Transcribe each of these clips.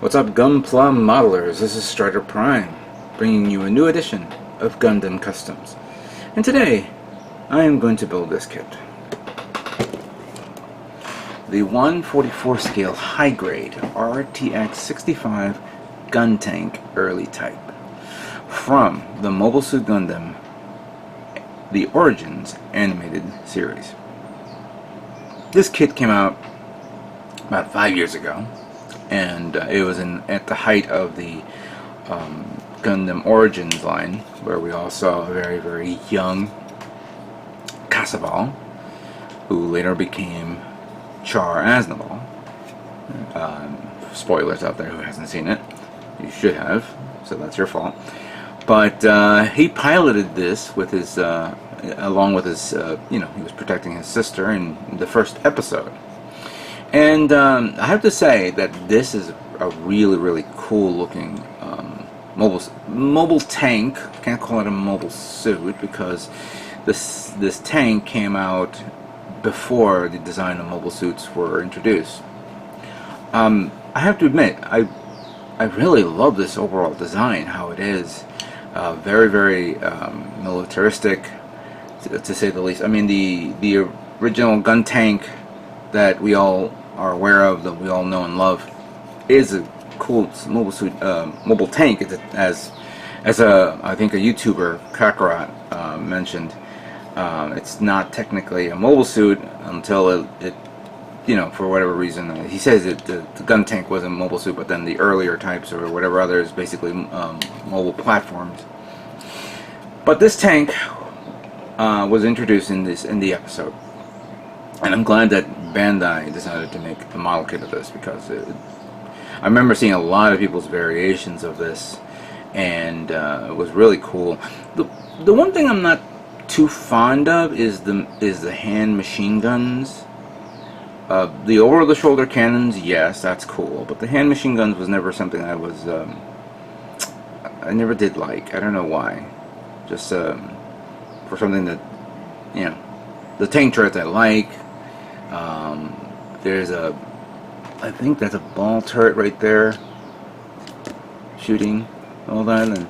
What's up, Gunpla modelers? This is Strider Prime, bringing you a new edition of GundamCustoms. And today, I am going to build this kit. The 1/44 scale high-grade RTX 65 Guntank Early Type from the Mobile Suit Gundam, the Origins animated series. This kit came out about 5 years ago, and it was at the height of the Gundam Origins line, where we all saw a very, very young Casabal, who later became Char Aznavour. Spoilers out there who hasn't seen it. You should have, so that's your fault. But he piloted this with his, along with his, he was protecting his sister in the first episode. And I have to say that this is a really, really cool looking mobile tank. Can't call it a mobile suit because this tank came out before the design of mobile suits were introduced. I have to admit, I really love this overall design, how it is. Very, very militaristic, to say the least. I mean, the original Guntank that we all are aware of, that we all know and love, is a cool mobile suit, mobile tank. It's as I think a YouTuber, Kakarot, mentioned. It's not technically a mobile suit until it for whatever reason, he says that the Guntank was a mobile suit, but then the earlier types or whatever others, basically mobile platforms. But this tank was introduced in the episode, and I'm glad that Bandai decided to make a model kit of this, because I remember seeing a lot of people's variations of this, and it was really cool. The one thing I'm not too fond of is the hand machine guns. The over-the-shoulder cannons, yes, that's cool, but the hand machine guns was never something I never did like. I don't know why. Just for something that, the tank turrets I like. There's I think that's a ball turret right there, shooting all that, and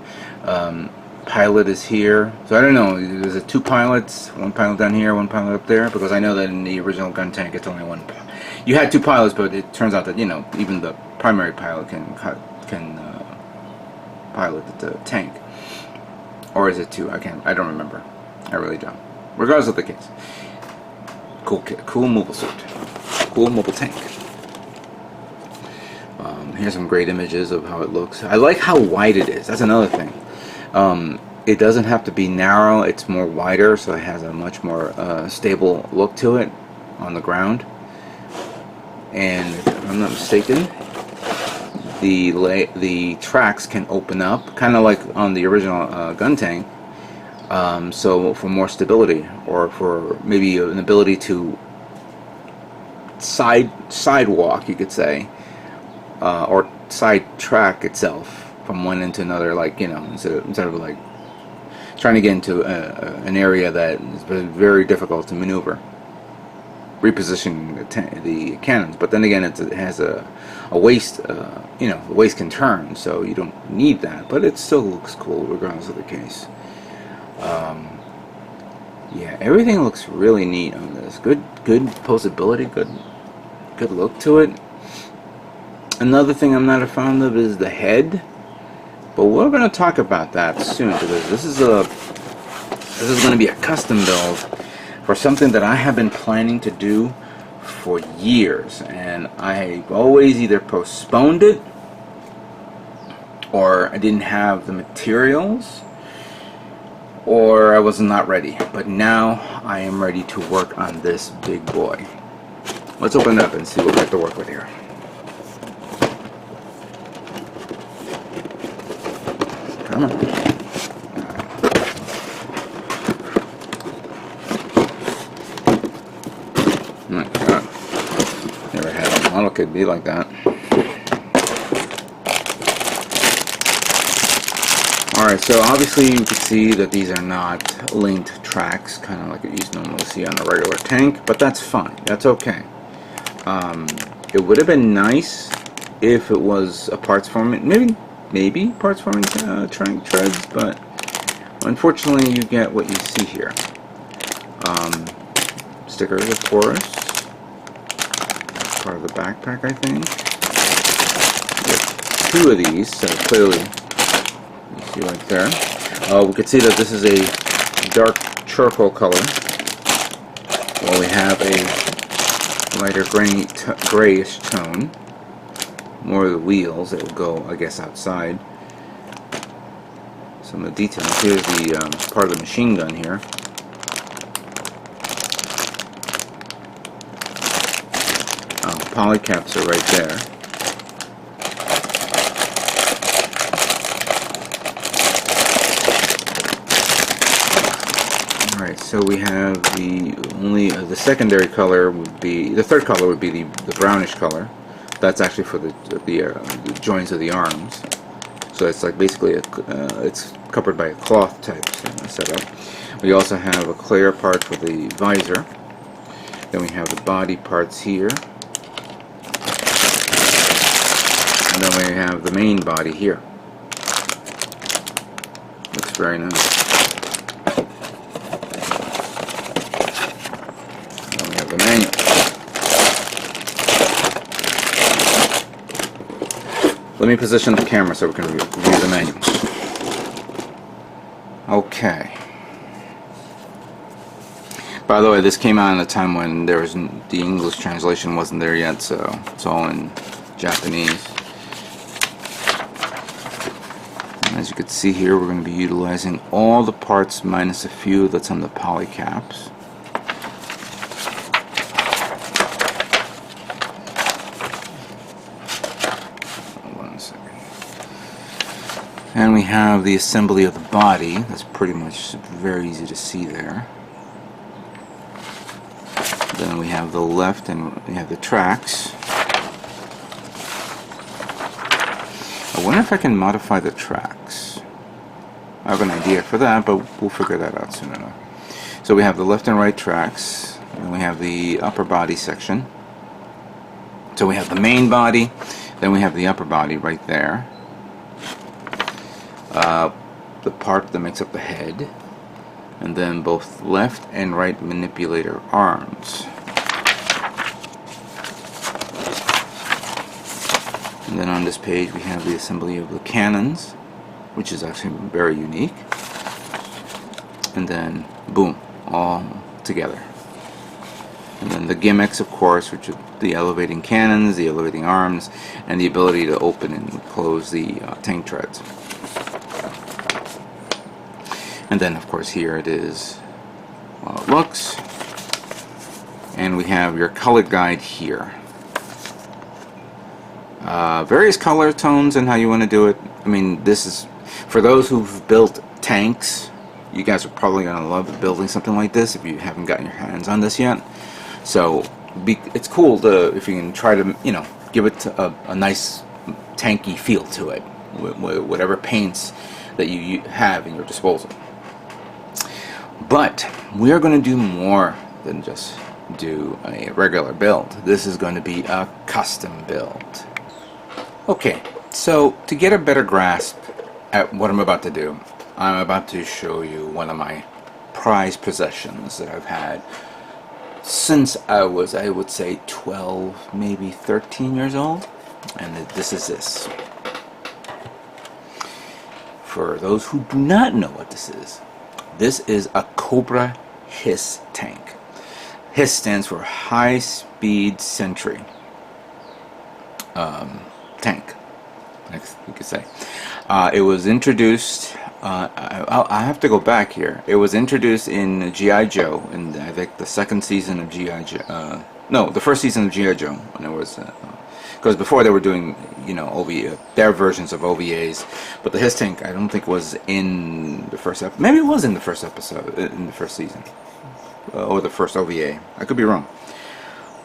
pilot is here. So I don't know, there's two pilots, one pilot down here, one pilot up there, because I know that in the original Guntank it's only one. You had two pilots, but it turns out that even the primary pilot can pilot the tank. Or is it two? I don't remember. I really don't. Regardless of the case, cool kit, cool mobile suit, cool mobile tank. Here's some great images of how it looks. I like how wide it is. That's another thing. It doesn't have to be narrow, it's more wider, so it has a much more stable look to it on the ground. And if I'm not mistaken, the tracks can open up, kind of like on the original Guntank, so for more stability, or for maybe an ability to sidewalk, you could say, or side track itself from one end to another, like, instead of like trying to get into an area that is very difficult to maneuver, repositioning the cannons. But then again, it has a waist, the waist can turn, so you don't need that, but it still looks cool regardless of the case. Yeah, everything looks really neat on this. Good posability, good look to it. Another thing I'm not a fan of is the head, but we're going to talk about that soon, because this is going to be a custom build for something that I have been planning to do for years, and I've always either postponed it, or I didn't have the materials, or I was not ready. But now I am ready to work on this big boy. Let's open it up and see what we have to work with here. Come on. Oh my god. Never had a model kit be like that. Alright, so obviously you can see that these are not linked tracks, kind of like you normally see on a regular tank, but that's fine. That's okay. It would have been nice if it was a parts forming, maybe parts forming treads, but unfortunately you get what you see here. Stickers, of course. That's part of the backpack, I think. There's two of these, so clearly you see right there. We can see that this is a dark charcoal color, while we have a lighter grayish tone. More of the wheels that will go, I guess, outside. Some of the details. Here's the part of the machine gun here. Polycaps are right there. Alright, so we have the secondary color would be, the third color would be the brownish color. That's actually for the joints of the arms. So it's like basically it's covered by a cloth type setup. We also have a clear part for the visor. Then we have the body parts here. And then we have the main body here. Looks very nice. Then we have the manual. Let me position the camera so we can review the manual. Okay. By the way, this came out in a time when there was the English translation wasn't there yet, so it's all in Japanese. As you can see here, we're going to be utilizing all the parts minus a few that's on the polycaps. One second. And we have the assembly of the body. That's pretty much very easy to see there. Then we have the left and we have the tracks. I wonder if I can modify the tracks. I have an idea for that, but we'll figure that out soon enough. So we have the left and right tracks, and we have the upper body section. So we have the main body, then we have the upper body right there. The part that makes up the head, and then both left and right manipulator arms. And then on this page we have the assembly of the cannons, which is actually very unique. And then, boom, all together. And then the gimmicks, of course, which are the elevating cannons, the elevating arms, and the ability to open and close the tank treads. And then, of course, here it is how it looks. And we have your color guide here. Various color tones and how you want to do it. I mean, this is for those who've built tanks. You guys are probably going to love building something like this if you haven't gotten your hands on this yet. So it's cool to, if you can try to, you know, give it a nice tanky feel to it, whatever paints that you have in your disposal. But we are going to do more than just do a regular build. This is going to be a custom build. Okay, so to get a better grasp at what I'm about to do, I'm about to show you one of my prized possessions that I've had since I was, I would say, 12, maybe 13 years old. And this is this. For those who do not know what this is a Cobra HISS tank. HISS stands for High Speed Sentry tank, you could say. It was introduced, I have to go back here. It was introduced in G.I. Joe, in I think the second season of G.I. Joe. No, the first season of G.I. Joe, when it was, because before they were doing, you know, their versions of OVAs, but the HISS tank I don't think was in the first episode. Maybe it was in the first episode, in the first season, or the first OVA. I could be wrong.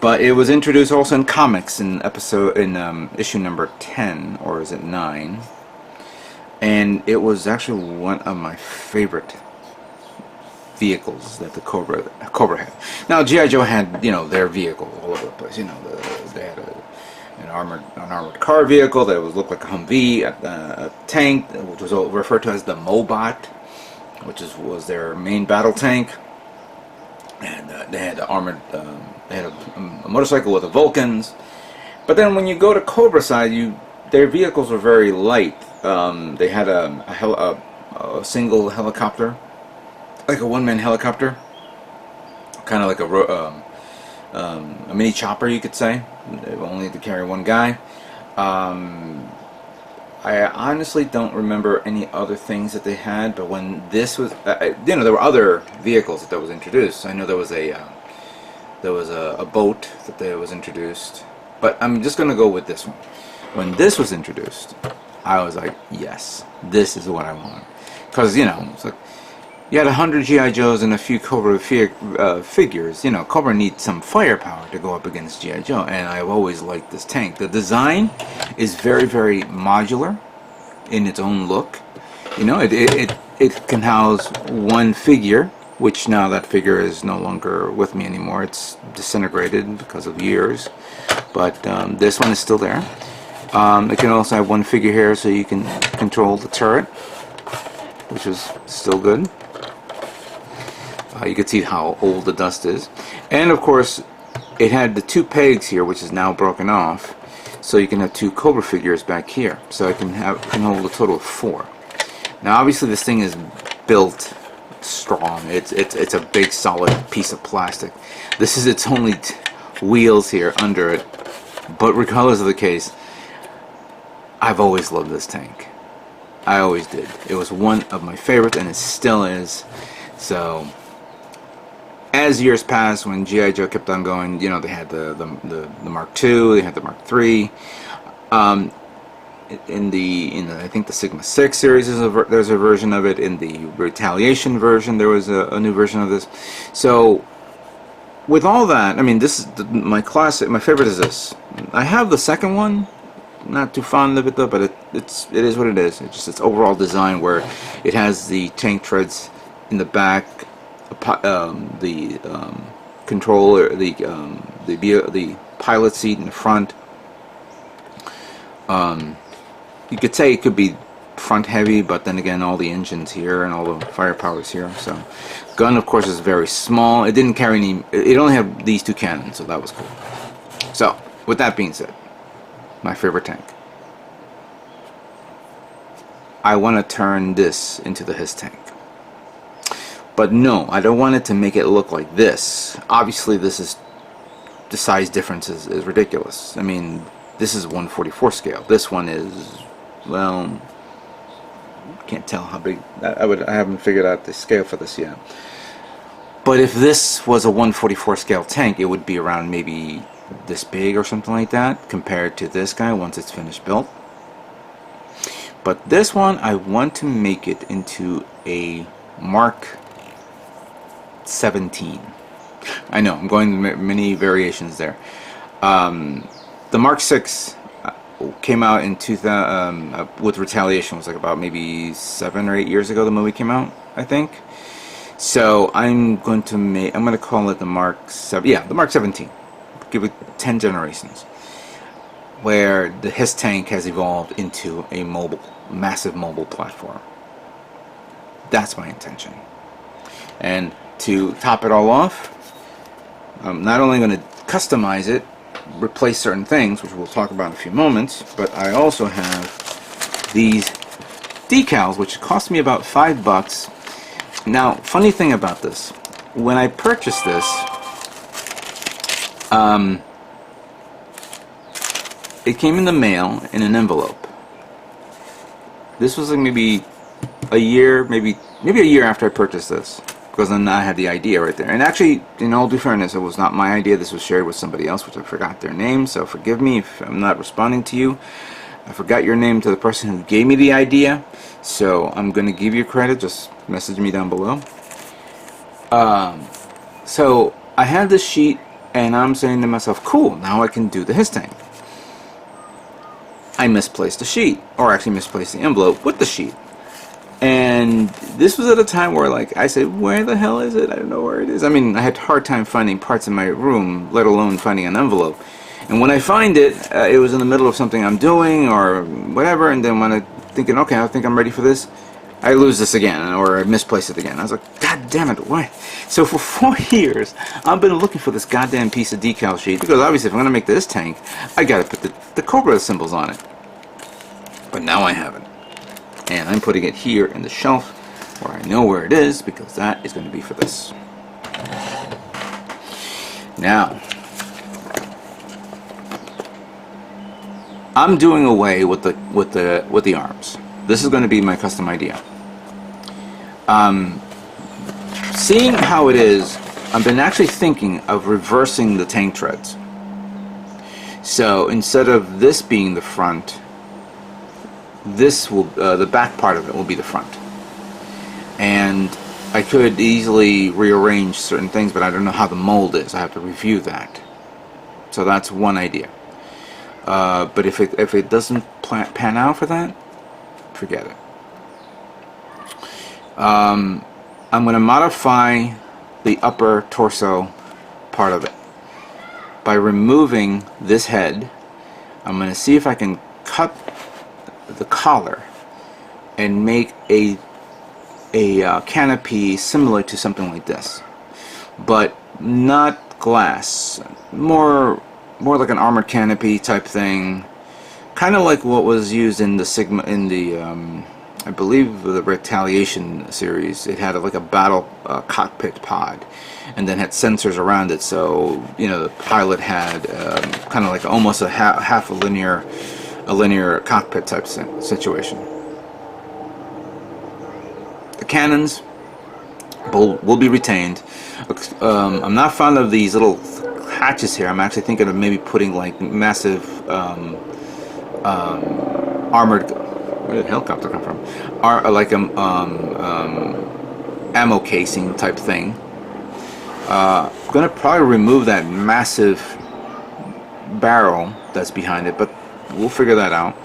But it was introduced also in comics in issue number 10, or is it 9? And it was actually one of my favorite vehicles that the Cobra had. Now G.I. Joe had, you know, their vehicle all over the place. You know, they had an armored car vehicle that would look like a Humvee, a tank, which was referred to as the Mobot, which was their main battle tank. And they had they had a motorcycle with the Vulcans. But then when you go to Cobra side, their vehicles were very light. They had a single helicopter, like a one-man helicopter, kind of like a mini chopper, you could say. They only had to carry one guy. I honestly don't remember any other things that they had, but when this was, there were other vehicles that was introduced. I know there was a boat that was introduced, but I'm just gonna go with this one. When this was introduced, I was like, yes, this is what I want, because it's like you had 100 GI Joes and a few Cobra figures. Cobra needs some firepower to go up against GI Joe, and I've always liked this tank. The design is very, very modular in its own look. It can house one figure, which now that figure is no longer with me anymore. It's disintegrated because of years, but this one is still there. It can also have one figure here, so you can control the turret, which is still good. You can see how old the dust is, and of course it had the two pegs here, which is now broken off, so you can have two Cobra figures back here, so I can hold a total of 4. Now obviously this thing is built strong. It's a big solid piece of plastic. This is its only wheels here under it, but regardless of the case, I've always loved this tank. I always did. It was one of my favorites, and it still is. So as years passed, when GI Joe kept on going, they had the Mark II, they had the Mark III. In the I think the Sigma 6 series there's a version of it. In the Retaliation version, there was a new version of this. So with all that, I mean, this is my classic. My favorite is this. I have the second one. Not too fond of it though, but it is what it is. It's just its overall design, where it has the tank treads in the back, the controller, the pilot seat in the front. You could say it could be front heavy, but then again, all the engines here and all the firepower is here. So, gun of course is very small. It didn't carry any. It only had these 2 cannons, so that was cool. So, with that being said, my favorite tank. I want to turn this into the HISS tank. But no, I don't want it to make it look like this. Obviously, this is the size difference is ridiculous. I mean, this is 1/44 scale. This one is, well, can't tell how big. I haven't figured out the scale for this yet. But if this was a 1/44 scale tank, it would be around maybe this big or something like that, compared to this guy once it's finished built. But this one, I want to make it into a Mark 17. I know, I'm going to many variations there. The Mark 6 came out in 2000 with Retaliation. Was like about maybe 7 or 8 years ago the movie came out, I think. So I'm going to call it the Mark 7. Yeah, the Mark 17. Give it 10 generations, where the HISS tank has evolved into a massive mobile platform. That's my intention. And to top it all off, I'm not only going to customize it, replace certain things, which we'll talk about in a few moments, but I also have these decals, which cost me about $5. Now, funny thing about this, when I purchased this, it came in the mail in an envelope. This was like maybe a year, maybe a year after I purchased this, because then I had the idea right there. And actually, in all due fairness, it was not my idea. This was shared with somebody else, which I forgot their name, so forgive me if I'm not responding to you. I forgot your name to the person who gave me the idea, so I'm going to give you credit. Just message me down below. So I had this sheet, and I'm saying to myself, cool, now I can do the HISS tank. I misplaced the sheet, or actually misplaced the envelope with the sheet. And this was at a time where, like, I said, where the hell is it? I don't know where it is. I mean, I had a hard time finding parts in my room, let alone finding an envelope. And when I find it, it was in the middle of something I'm doing or whatever, and then when I'm thinking, okay, I think I'm ready for this, I lose this again, or I misplace it again. I was like, God damn it, why? So for 4 years, I've been looking for this goddamn piece of decal sheet, because obviously if I'm going to make this tank, I got to put the Cobra symbols on it. But now I haven't. And I'm putting it here in the shelf, where I know where it is, because that is going to be for this. Now, I'm doing away with the arms. This is going to be my custom idea. Seeing how it is, I've been actually thinking of reversing the tank treads. So instead of this being the front, this will the back part of it will be the front. And I could easily rearrange certain things, but I don't know how the mold is. I have to review that. So that's one idea. But if it doesn't pan out for that, forget it. I'm going to modify the upper torso part of it by removing this head. I'm going to see if I can cut the collar and make a canopy similar to something like this, but not glass, more like an armored canopy type thing, kind of like what was used in the Sigma, in the I believe the Retaliation series. It had like a battle cockpit pod, and then had sensors around it, so you know the pilot had kind of like almost a half a linear cockpit type situation. The cannons will be retained. I'm not fond of these little hatches here. I'm actually thinking of maybe putting like massive armored. Where did the helicopter come from? Like ammo casing type thing. I'm gonna probably remove that massive barrel that's behind it, but we'll figure that out.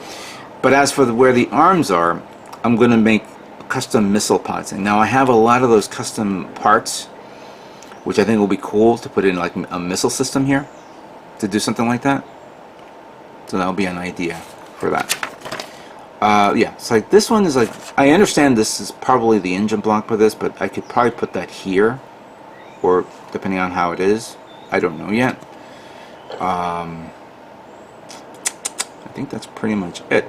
But as for where the arms are, I'm gonna make custom missile pods. And now I have a lot of those custom parts, which I think will be cool to put in like a missile system here to do something like that. So that'll be an idea for that. Yeah, so like this one is like, I understand this is probably the engine block for this, but I could probably put that here, or depending on how it is, I don't know yet. I think that's pretty much it.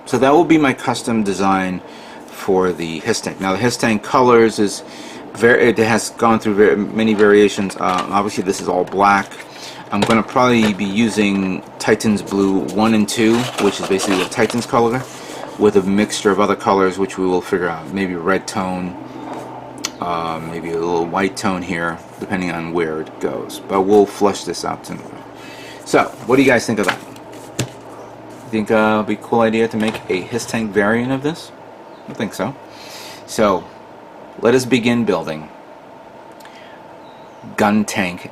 So that will be my custom design for the HISS-Tank. Now the HISS-Tank colors is it has gone through many variations. Obviously this is all black. I'm going to probably be using Titan's Blue 1 and 2, which is basically the Titan's color, with a mixture of other colors, which we will figure out. Maybe a red tone, maybe a little white tone here, depending on where it goes. But we'll flush this out tonight. So, what do you guys think of that? You think it would be a cool idea to make a HISS-Tank variant of this? I think so. So, let us begin building GunHissTank.